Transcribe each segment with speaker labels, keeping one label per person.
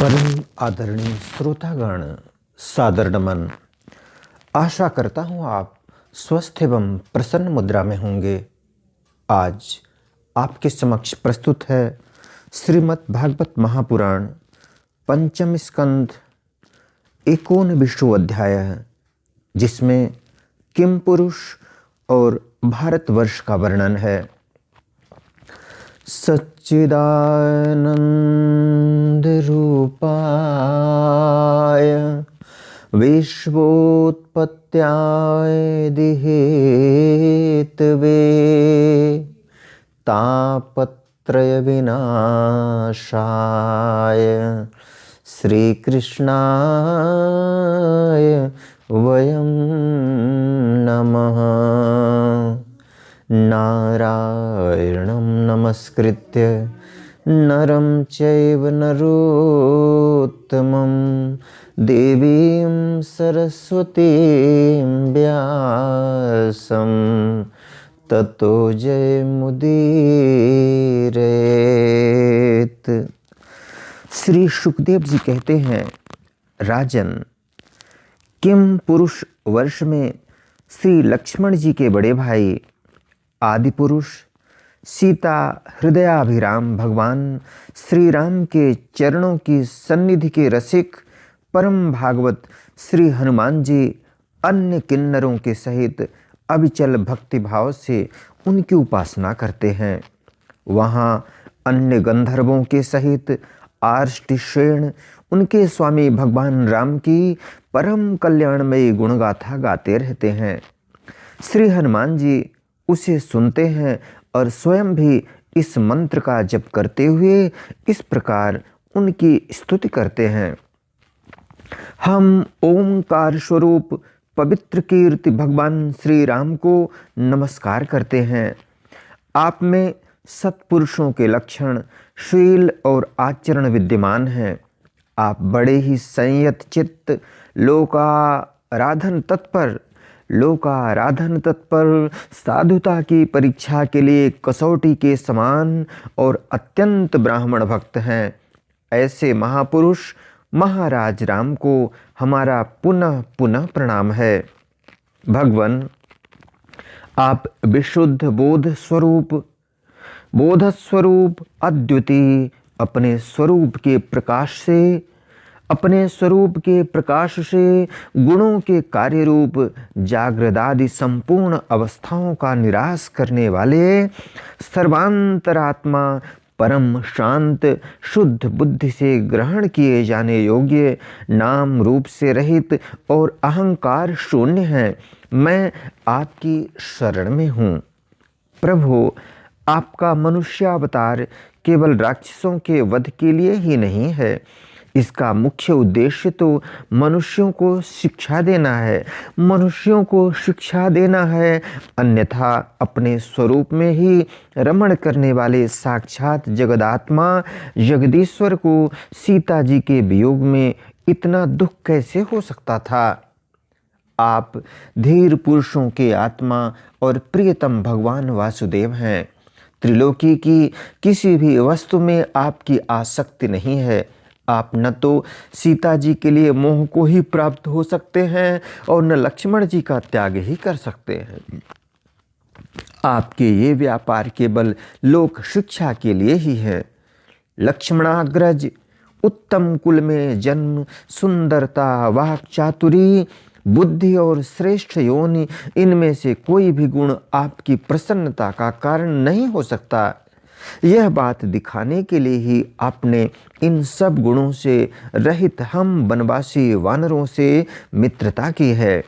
Speaker 1: परम आदरणीय श्रोतागण, सादर नमन। आशा करता हूँ आप स्वस्थ एवं प्रसन्न मुद्रा में होंगे। आज आपके समक्ष प्रस्तुत है श्रीमद् भागवत महापुराण पंचम स्कंद 19वां अध्याय, जिसमें किम पुरुष और भारतवर्ष का वर्णन है। सच्चिदानंद रूपाय विश्वोत्पत्त्याय दिहेतवे तापत्रय विनाशाय श्री कृष्णाय वयं नमः। नारायणं नमस्कृत्य नरं चैव नरोत्तमं देवीं सरस्वतीं व्यासं ततो जयमुदीरयेत्। श्री सुखदेव जी कहते हैं, राजन, किम पुरुष वर्ष में श्री लक्ष्मण जी के बड़े भाई आदि पुरुष सीता हृदयाभिराम भगवान श्री राम के चरणों की सन्निधि के रसिक परम भागवत श्री हनुमान जी अन्य किन्नरों के सहित अविचल भक्ति भाव से उनकी उपासना करते हैं। वहाँ अन्य गंधर्वों के सहित आर्ष्टिश्रेण उनके स्वामी भगवान राम की परम कल्याणमयी गुणगाथा गाते रहते हैं। श्री हनुमान जी उसे सुनते हैं और स्वयं भी इस मंत्र का जप करते हुए इस प्रकार उनकी स्तुति करते हैं। हम ओंकार स्वरूप पवित्र कीर्ति भगवान श्री राम को नमस्कार करते हैं। आप में सत्पुरुषों के लक्षण, शील और आचरण विद्यमान हैं। आप बड़े ही संयत चित्त, लोकाराधन तत्पर, साधुता की परीक्षा के लिए कसौटी के समान और अत्यंत ब्राह्मण भक्त हैं। ऐसे महापुरुष महाराज राम को हमारा पुनः पुनः प्रणाम है। भगवन, आप विशुद्ध बोध स्वरूप अद्वितीय अपने स्वरूप के प्रकाश से गुणों के कार्य रूप जागृदादि संपूर्ण अवस्थाओं का निराश करने वाले सर्वांतरात्मा परम शांत शुद्ध बुद्धि से ग्रहण किए जाने योग्य नाम रूप से रहित और अहंकार शून्य हैं। मैं आपकी शरण में हूँ। प्रभु, आपका मनुष्यावतार केवल राक्षसों के वध के लिए ही नहीं है। इसका मुख्य उद्देश्य तो मनुष्यों को शिक्षा देना है, अन्यथा अपने स्वरूप में ही रमण करने वाले साक्षात जगदात्मा जगदीश्वर को सीता जी के वियोग में इतना दुख कैसे हो सकता था। आप धीर पुरुषों के आत्मा और प्रियतम भगवान वासुदेव हैं। त्रिलोकी की किसी भी वस्तु में आपकी आसक्ति नहीं है। आप न तो सीता जी के लिए मोह को ही प्राप्त हो सकते हैं और न लक्ष्मण जी का त्याग ही कर सकते हैं। आपके ये व्यापार केवल लोक शिक्षा के लिए ही है। लक्ष्मणाग्रज, उत्तम कुल में जन्म, सुंदरता, वाक् चातुरी, बुद्धि और श्रेष्ठ योनि, इनमें से कोई भी गुण आपकी प्रसन्नता का कारण नहीं हो सकता। यह बात दिखाने के लिए ही आपने इन सब गुणों से रहित हम वनवासी वानरों से मित्रता की है।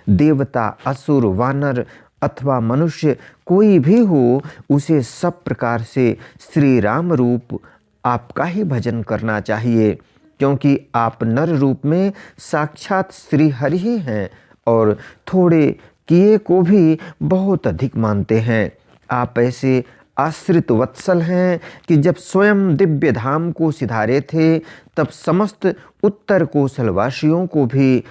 Speaker 1: देवता, असुर, वानर अथवा मनुष्य कोई भी हो, उसे सब प्रकार से श्री राम रूप आपका ही भजन करना चाहिए, क्योंकि आप नर रूप में साक्षात श्री हरि ही हैं और थोड़े किए को भी बहुत अधिक मानते हैं। आप ऐसे आश्रित वत्सल हैं कि जब स्वयं दिव्य धाम को सिधारे थे, तब समस्त उत्तर कौशलवासियों को भी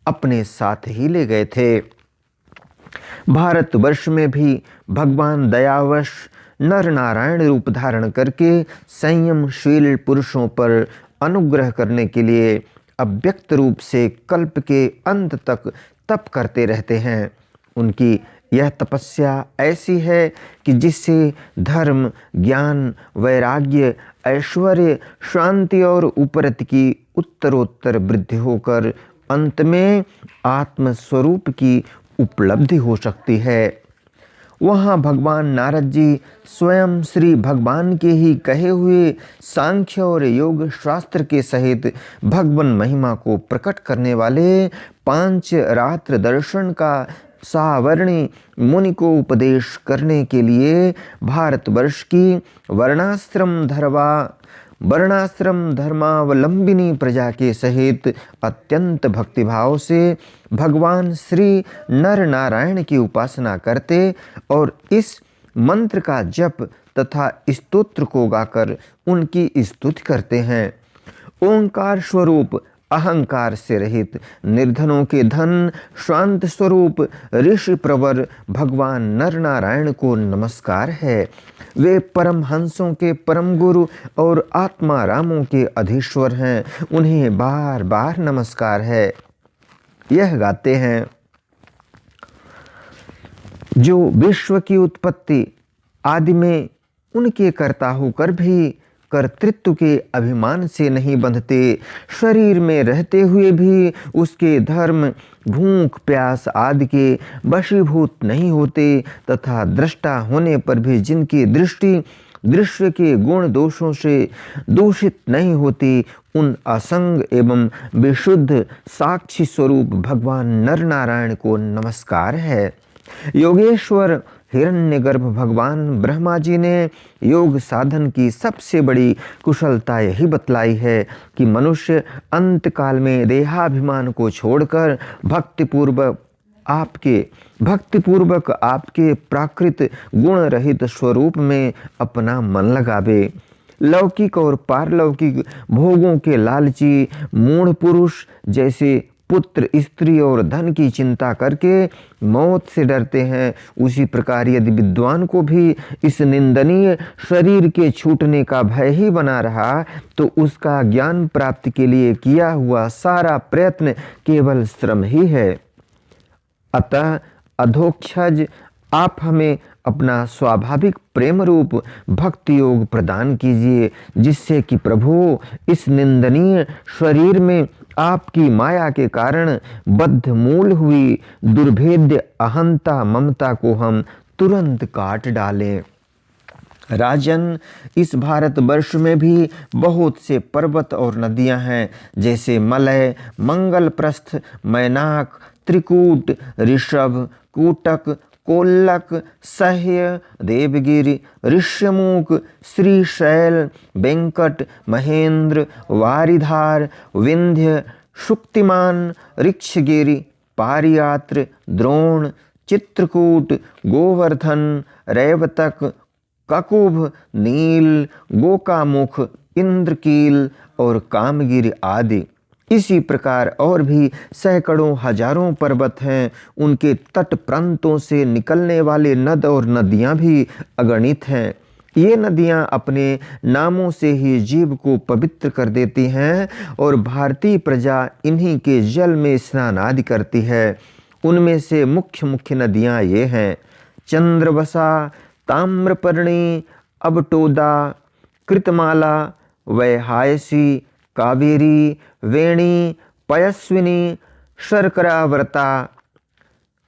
Speaker 1: अपने साथ ही ले गए थे। भारतवर्ष में भी भगवान दयावश नर नारायण रूप धारण करके संयमशील पुरुषों पर अनुग्रह करने के लिए अव्यक्त रूप से कल्प के अंत तक तप करते रहते हैं। उनकी यह तपस्या ऐसी है कि जिससे धर्म, ज्ञान, वैराग्य, ऐश्वर्य, शांति और उपरति की उत्तरोत्तर वृद्धि होकर अंत में आत्मस्वरूप की उपलब्धि हो सकती है। वहाँ भगवान नारद जी स्वयं श्री भगवान के ही कहे हुए सांख्य और योग शास्त्र के सहित भगवान महिमा को प्रकट करने वाले 5 रात्र दर्शन का सावर्णी मुनि को उपदेश करने के लिए भारतवर्ष की वर्णाश्रम धर्मावलंबिनी प्रजा के सहित अत्यंत भक्तिभाव से भगवान श्री नर नारायण की उपासना करते और इस मंत्र का जप तथा स्तोत्र को गाकर उनकी स्तुति करते हैं। ओंकार स्वरूप, अहंकार से रहित, निर्धनों के धन, शांत स्वरूप ऋषि प्रवर भगवान नर नारायण को नमस्कार है। वे परम हंसों के परम गुरु और आत्मा रामों के अधीश्वर हैं। उन्हें बार बार नमस्कार है। यह गाते हैं, जो विश्व की उत्पत्ति आदि में उनके कर्ता होकर भी कर्तृत्व के अभिमान से नहीं बंधते, शरीर में रहते हुए भी उसके धर्म, भूख, प्यास आदि के वशीभूत नहीं होते तथा दृष्टा होने पर भी जिनकी दृष्टि दृश्य के गुण दोषों से दूषित नहीं होती, उन असंग एवं विशुद्ध साक्षी स्वरूप भगवान नर नारायण को नमस्कार है। योगेश्वर हिरण्यगर्भ भगवान ब्रह्मा जी ने योग साधन की सबसे बड़ी कुशलता यही बतलाई है कि मनुष्य अंत काल में देहाभिमान को छोड़कर भक्तिपूर्वक आपके प्राकृत गुण रहित स्वरूप में अपना मन लगावे। लौकिक और पारलौकिक भोगों के लालची मूढ़ पुरुष जैसे पुत्र, स्त्री और धन की चिंता करके मौत से डरते हैं, उसी प्रकार यदि विद्वान को भी इस निंदनीय शरीर के छूटने का भय ही बना रहा तो उसका ज्ञान प्राप्ति के लिए किया हुआ सारा प्रयत्न केवल श्रम ही है। अतः अधोक्षज, आप हमें अपना स्वाभाविक प्रेम रूप भक्ति योग प्रदान कीजिए, जिससे कि प्रभु इस निंदनीय शरीर में आपकी माया के कारण बद्धमूल हुई दुर्भेद्य अहंता ममता को हम तुरंत काट डालें। राजन, इस भारतवर्ष में भी बहुत से पर्वत और नदियां हैं, जैसे मलय, मंगलप्रस्थ, मैनाक, त्रिकूट, ऋषभ, कूटक, कोल्लक, सह्य, देवगिरि, ऋष्यमुख, श्रीशैल, वेंकट, महेंद्र, वारिधार, विंध्य, शुक्तिमान, ऋक्षगिरि, पारियात्र, द्रोण, चित्रकूट, गोवर्धन, रैवतक, ककुभ, नील, गोकामुख, इंद्रकील और कामगिरि आदि। इसी प्रकार और भी सैकड़ों हजारों पर्वत हैं। उनके तट प्रांतों से निकलने वाले नद और नदियां भी अगणित हैं। ये नदियां अपने नामों से ही जीव को पवित्र कर देती हैं और भारतीय प्रजा इन्हीं के जल में स्नान आदि करती है। उनमें से मुख्य मुख्य नदियां ये हैं: चंद्रवसा, ताम्रपर्णी, अबटोदा, कृतमाला, वैहायसी, कावेरी, वेणी, पयस्विनी, शर्करावर्ता,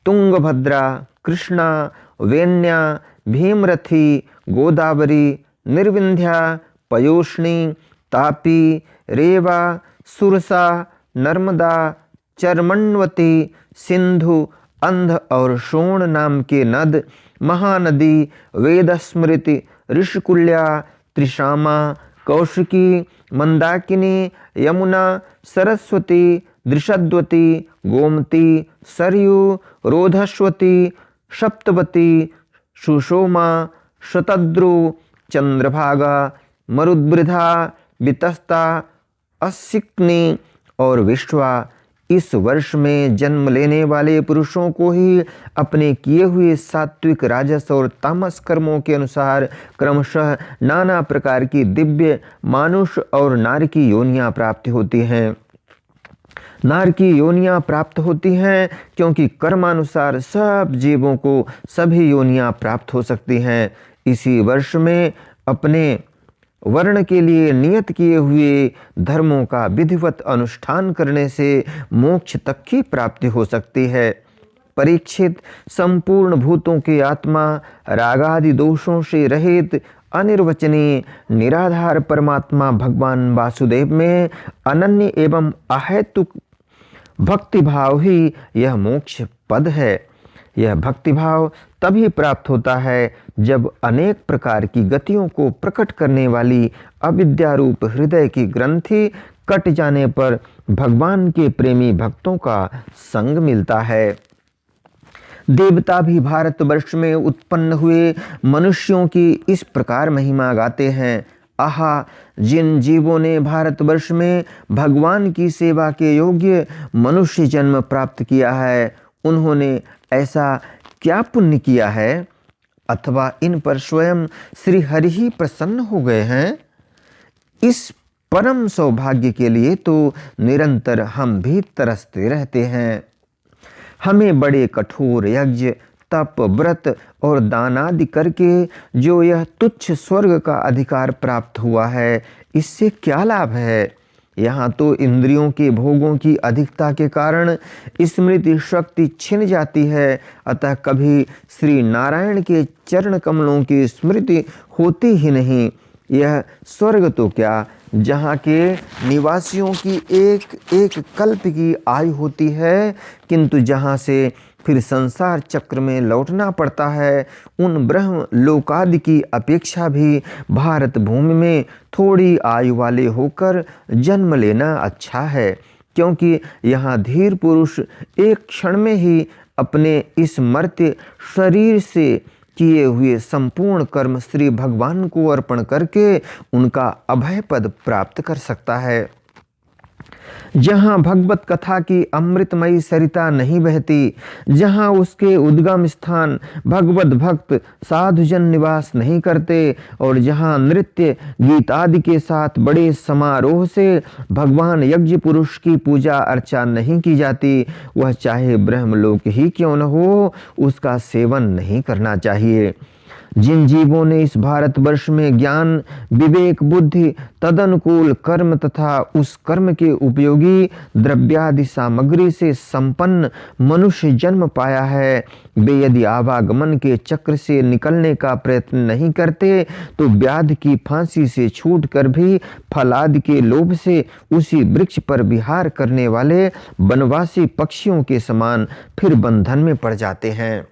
Speaker 1: तुंगभद्रा, कृष्णा, वेण्या, भीमरथी, गोदावरी, निर्विंध्या, पयोष्णी, तापी, रेवा, सुरसा, नर्मदा, चरमण्वती, सिंधु, अंध और शोण नाम के नद, महानदी, वेदस्मृति, ऋषिकुल्या, त्रिशामा, कौशिकी, मंदाकिनी, यमुना, सरस्वती, दृषद्वती, गोमती, सरयू, रोधस्वती, सप्तवती, सुषोमा, शतद्रु, चंद्रभागा, मरुद्वृधा, वितस्ता, असिक्नी और विश्वा, इस वर्ष में जन्म लेने वाले पुरुषों को ही अपने किए हुए सात्विक, राजस और तामस कर्मों के अनुसार क्रमशः नाना प्रकार की दिव्य मानुष और नार की योनियां प्राप्त होती हैं। नार की योनियां प्राप्त होती हैं क्योंकि कर्मानुसार सब जीवों को सभी योनियां प्राप्त हो सकती हैं। इसी वर्ष में अपने वर्ण के लिए नियत किए हुए धर्मों का विधिवत अनुष्ठान करने से मोक्ष तक की प्राप्ति हो सकती है। परीक्षित, संपूर्ण भूतों की आत्मा रागादि दोषों से रहित अनिर्वचनीय निराधार परमात्मा भगवान वासुदेव में अनन्य एवं अहेतुक भक्ति भाव ही यह मोक्ष पद है। यह भक्ति भाव तभी प्राप्त होता है जब अनेक प्रकार की गतियों को प्रकट करने वाली अविद्या रूप हृदय की ग्रंथि कट जाने पर भगवान के प्रेमी भक्तों का संग मिलता है। देवता भी भारतवर्ष में उत्पन्न हुए मनुष्यों की इस प्रकार महिमा गाते हैं। आहा, जिन जीवों ने भारतवर्ष में भगवान की सेवा के योग्य मनुष्य जन्म प्राप्त किया है, उन्होंने ऐसा क्या पुण्य किया है, अथवा इन पर स्वयं श्री हरि ही प्रसन्न हो गए हैं। इस परम सौभाग्य के लिए तो निरंतर हम भी तरसते रहते हैं। हमें बड़े कठोर यज्ञ, तप, व्रत और दान आदि करके जो यह तुच्छ स्वर्ग का अधिकार प्राप्त हुआ है, इससे क्या लाभ है। यहाँ तो इंद्रियों के भोगों की अधिकता के कारण स्मृति शक्ति छिन जाती है, अतः कभी श्री नारायण के चरण कमलों की स्मृति होती ही नहीं। यह स्वर्ग तो क्या, जहाँ के निवासियों की एक एक कल्प की आयु होती है, किंतु जहाँ से फिर संसार चक्र में लौटना पड़ता है, उन ब्रह्म लोकादि की अपेक्षा भी भारत भूमि में थोड़ी आयु वाले होकर जन्म लेना अच्छा है, क्योंकि यहाँ धीर पुरुष एक क्षण में ही अपने इस मर्त्य शरीर से किए हुए संपूर्ण कर्म श्री भगवान को अर्पण करके उनका अभय पद प्राप्त कर सकता है। जहाँ भगवत कथा की अमृतमयी सरिता नहीं बहती, जहाँ उसके उद्गम स्थान भगवत भक्त साधुजन निवास नहीं करते, और जहाँ नृत्य गीत आदि के साथ बड़े समारोह से भगवान यज्ञ पुरुष की पूजा अर्चा नहीं की जाती, वह चाहे ब्रह्मलोक ही क्यों न हो, उसका सेवन नहीं करना चाहिए। जिन जीवों ने इस भारतवर्ष में ज्ञान, विवेक, बुद्धि, तदनुकूल कर्म तथा उस कर्म के उपयोगी द्रव्यादि सामग्री से संपन्न मनुष्य जन्म पाया है, वे यदि आवागमन के चक्र से निकलने का प्रयत्न नहीं करते तो व्याध की फांसी से छूटकर भी फलादि के लोभ से उसी वृक्ष पर विहार करने वाले वनवासी पक्षियों के समान फिर बंधन में पड़ जाते हैं।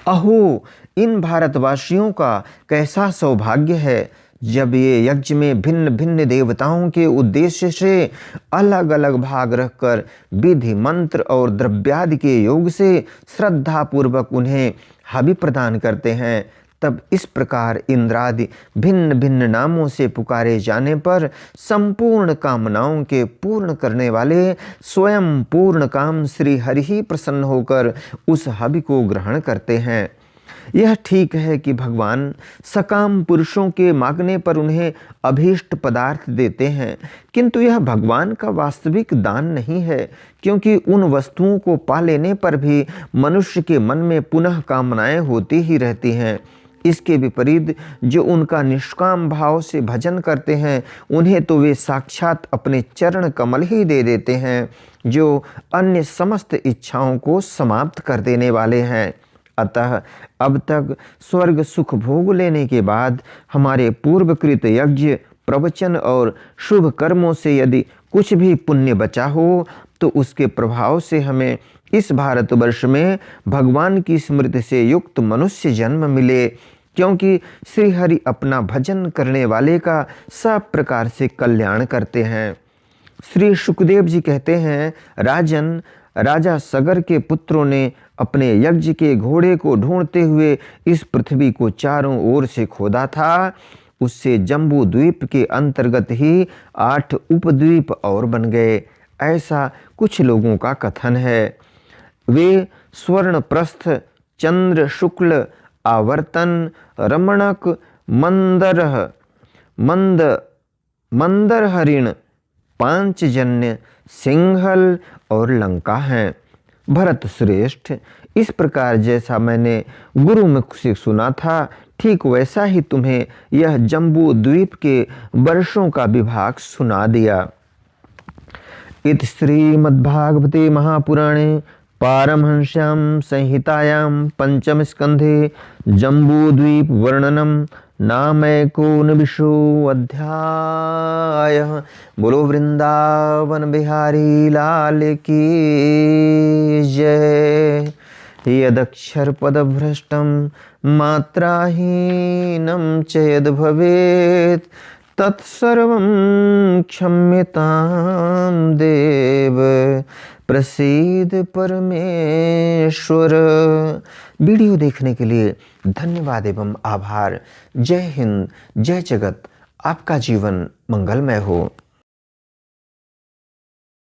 Speaker 1: अहो, इन भारतवासियों का कैसा सौभाग्य है जब ये यज्ञ में भिन्न भिन्न देवताओं के उद्देश्य से अलग अलग भाग रखकर विधि, मंत्र और द्रव्यादि के योग से श्रद्धा पूर्वक उन्हें हवि प्रदान करते हैं। तब इस प्रकार इंद्रादि भिन्न भिन्न नामों से पुकारे जाने पर संपूर्ण कामनाओं के पूर्ण करने वाले स्वयं पूर्ण काम श्री हरि ही प्रसन्न होकर उस हवि को ग्रहण करते हैं। यह ठीक है कि भगवान सकाम पुरुषों के मांगने पर उन्हें अभीष्ट पदार्थ देते हैं, किंतु यह भगवान का वास्तविक दान नहीं है, क्योंकि उन वस्तुओं को पा लेने पर भी मनुष्य के मन में पुनः कामनाएं होती ही रहती हैं। इसके विपरीत जो उनका निष्काम भाव से भजन करते हैं, उन्हें तो वे साक्षात अपने चरण कमल ही दे देते हैं, जो अन्य समस्त इच्छाओं को समाप्त कर देने वाले हैं। अतः अब तक स्वर्ग सुख भोग लेने के बाद हमारे पूर्वकृत यज्ञ, प्रवचन और शुभ कर्मों से यदि कुछ भी पुण्य बचा हो, तो उसके प्रभाव से हमें इस भारतवर्ष में भगवान की स्मृति से युक्त मनुष्य जन्म मिले, क्योंकि श्री हरि अपना भजन करने वाले का सब प्रकार से कल्याण करते हैं। श्री सुखदेव जी कहते हैं, राजन, राजा सगर के पुत्रों ने अपने यज्ञ के घोड़े को ढूंढते हुए इस पृथ्वी को चारों ओर से खोदा था। उससे जम्बू द्वीप के अंतर्गत ही 8 उपद्वीप और बन गए। ऐसा कुछ लोगों का कथन है। वे स्वर्णप्रस्थ, चंद्र शुक्ल, आवर्तन, रमणक, मंदर हरिण, पांचजन्य, सिंहल और लंका हैं। भरत श्रेष्ठ, इस प्रकार जैसा मैंने गुरुमुख से सुना था, ठीक वैसा ही तुम्हें यह जम्बू द्वीप के वर्षों का विभाग सुना दिया। इति श्रीमद्भागवते महापुराणे पारमहंस्यां संहितायां पंचम स्कंधे जम्बूद्वीप वर्णनम नामैकोनविंशो अध्यायः। बोलो वृंदावन बिहारी लाल की जय। यदक्षरपदभ्रष्टं मात्राहीनं च यद् भवेत् तत्सर्वं क्षम्यतां देव प्रसीद परमेश्वर। वीडियो देखने के लिए धन्यवाद एवं आभार। जय हिंद, जय जगत। आपका जीवन मंगलमय हो।